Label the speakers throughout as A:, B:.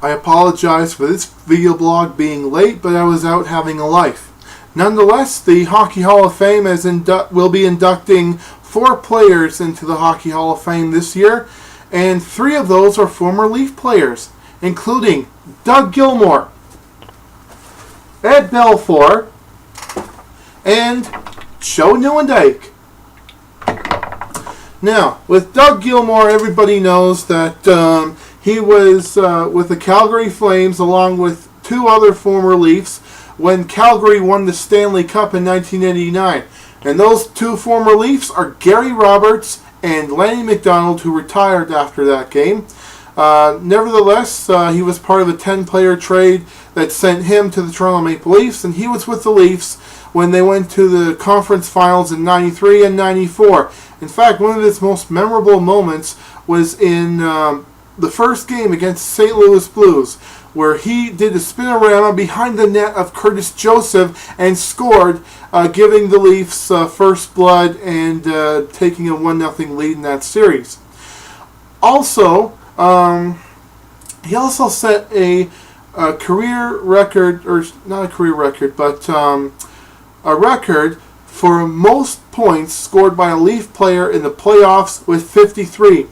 A: I apologize for this video blog being late, but I was out having a life. Nonetheless, the Hockey Hall of Fame will be inducting 4 players into the Hockey Hall of Fame this year, and 3 of those are former Leaf players, including Doug Gilmour, Ed Belfour, and Joe Nieuwendyk. Now, with Doug Gilmour, everybody knows that he was with the Calgary Flames along with 2 other former Leafs when Calgary won the Stanley Cup in 1989. And those 2 former Leafs are Gary Roberts and Lanny McDonald, who retired after that game. Nevertheless, he was part of a 10-player trade that sent him to the Toronto Maple Leafs, and he was with the Leafs when they went to the conference finals in 93 and 94. In fact, one of his most memorable moments was in the first game against St. Louis Blues, where he did a spinorama behind the net of Curtis Joseph and scored, giving the Leafs first blood and taking a 1-0 lead in that series. Also, he also set a career record, or not a career record, but a record for most points scored by a Leaf player in the playoffs with 53.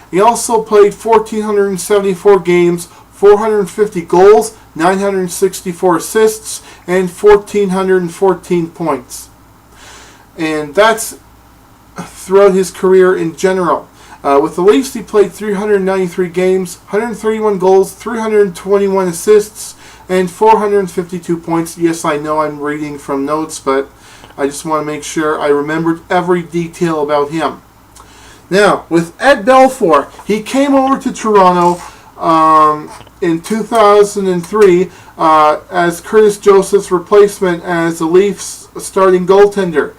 A: He also played 1,474 games, 450 goals, 964 assists, and 1,414 points. And that's throughout his career in general. With the Leafs, he played 393 games, 131 goals, 321 assists, and 452 points. Yes, I know I'm reading from notes, but I just want to make sure I remembered every detail about him. Now, with Ed Belfour, he came over to Toronto in 2003 as Curtis Joseph's replacement as the Leafs' starting goaltender.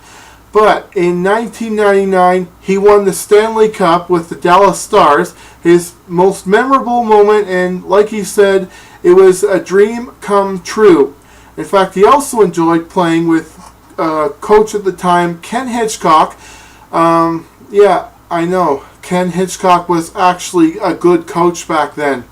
A: But in 1999, he won the Stanley Cup with the Dallas Stars, his most memorable moment, and like he said, it was a dream come true. In fact, he also enjoyed playing with coach at the time, Ken Hitchcock. Yeah, I know, Ken Hitchcock was actually a good coach back then.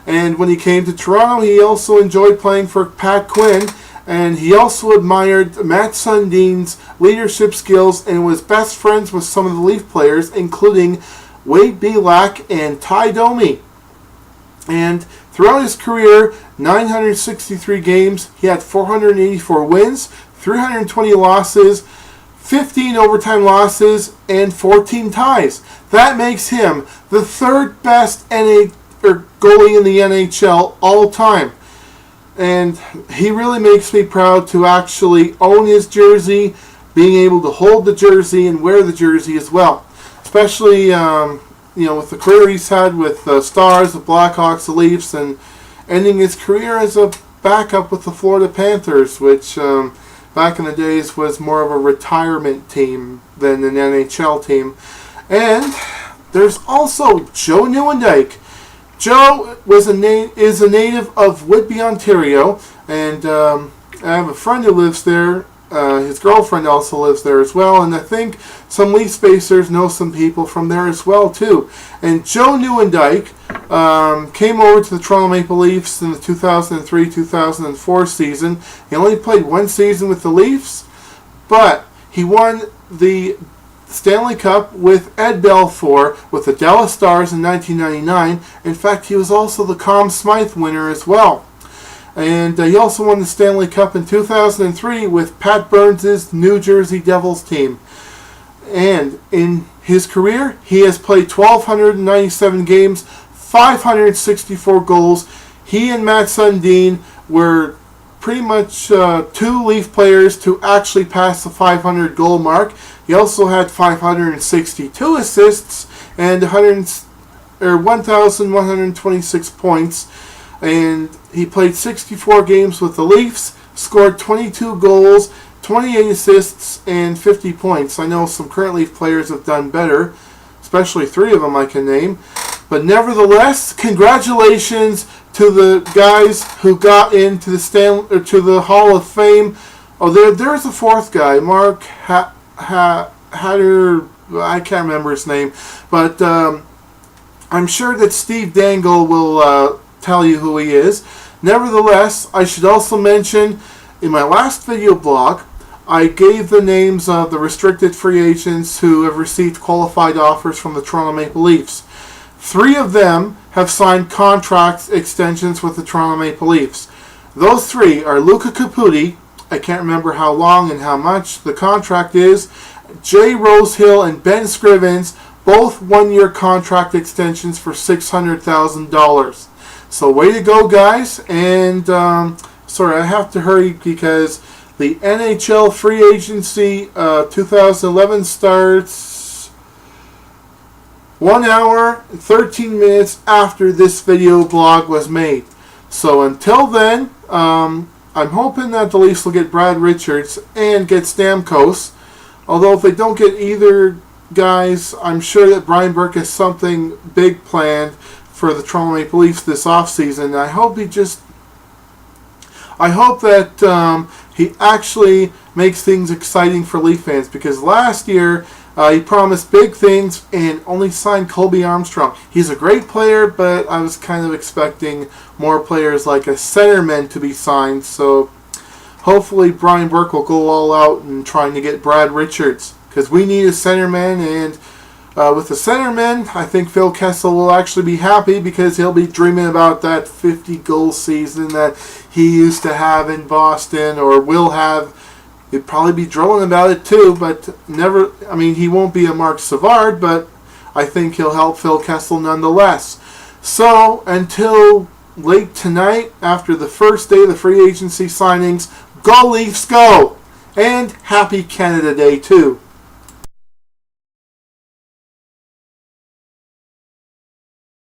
A: And when he came to Toronto, he also enjoyed playing for Pat Quinn, and he also admired Matt Sundin's leadership skills and was best friends with some of the Leaf players, including Wade Belak and Ty Domi. And throughout his career, 963 games, he had 484 wins, 320 losses, 15 overtime losses, and 14 ties. That makes him the 3rd best goalie in the NHL all time. And he really makes me proud to actually own his jersey, being able to hold the jersey and wear the jersey as well. Especially, with the career he's had with the Stars, the Blackhawks, the Leafs, and ending his career as a backup with the Florida Panthers, which back in the days was more of a retirement team than an NHL team. And there's also Joe Nieuwendyk. Joe is a native of Whitby, Ontario, and I have a friend who lives there. His girlfriend also lives there as well, and I think some Leaf Spacers know some people from there as well too. And Joe Nieuwendyk came over to the Toronto Maple Leafs in the 2003-2004 season. He only played 1 season with the Leafs, but he won the Stanley Cup with Ed Belfour with the Dallas Stars in 1999. In fact, he was also the Conn Smythe winner as well. And he also won the Stanley Cup in 2003 with Pat Burns' New Jersey Devils team. And in his career, he has played 1,297 games, 564 goals. He and Matt Sundin were pretty much 2 Leaf players to actually pass the 500 goal mark. He also had 562 assists and 1,126 points. And he played 64 games with the Leafs, scored 22 goals, 28 assists, and 50 points. I know some current Leaf players have done better, especially 3 of them I can name. But nevertheless, congratulations to the guys who got into the Hall of Fame. Oh, there's a 4th guy, Mark Hatter. I can't remember his name, but I'm sure that Steve Dangle will tell you who he is. Nevertheless, I should also mention, in my last video blog, I gave the names of the restricted free agents who have received qualified offers from the Toronto Maple Leafs. 3 of them have signed contract extensions with the Toronto Maple Leafs. Those 3 are Luca Caputi, I can't remember how long and how much the contract is, Jay Rosehill and Ben Scrivens, both 1-year contract extensions for $600,000. So way to go, guys. And sorry, I have to hurry because the NHL free agency 2011 starts 1 hour and 13 minutes after this video blog was made. So until then, I'm hoping that the Leafs will get Brad Richards and get Stamkos. Although if they don't get either guys, I'm sure that Brian Burke has something big planned for the Toronto Maple Leafs this offseason. I hope that he actually makes things exciting for Leaf fans, because last year he promised big things and only signed Colby Armstrong. He's a great player, but I was kind of expecting more players like a centerman to be signed. So hopefully Brian Burke will go all out and trying to get Brad Richards, because we need a centerman, and with the centerman, I think Phil Kessel will actually be happy, because he'll be dreaming about that 50-goal season that he used to have in Boston, or will have. He'd probably be drooling about it too, but never. I mean, he won't be a Mark Savard, but I think he'll help Phil Kessel nonetheless. So until late tonight, after the first day of the free agency signings, go Leafs go! And happy Canada Day too.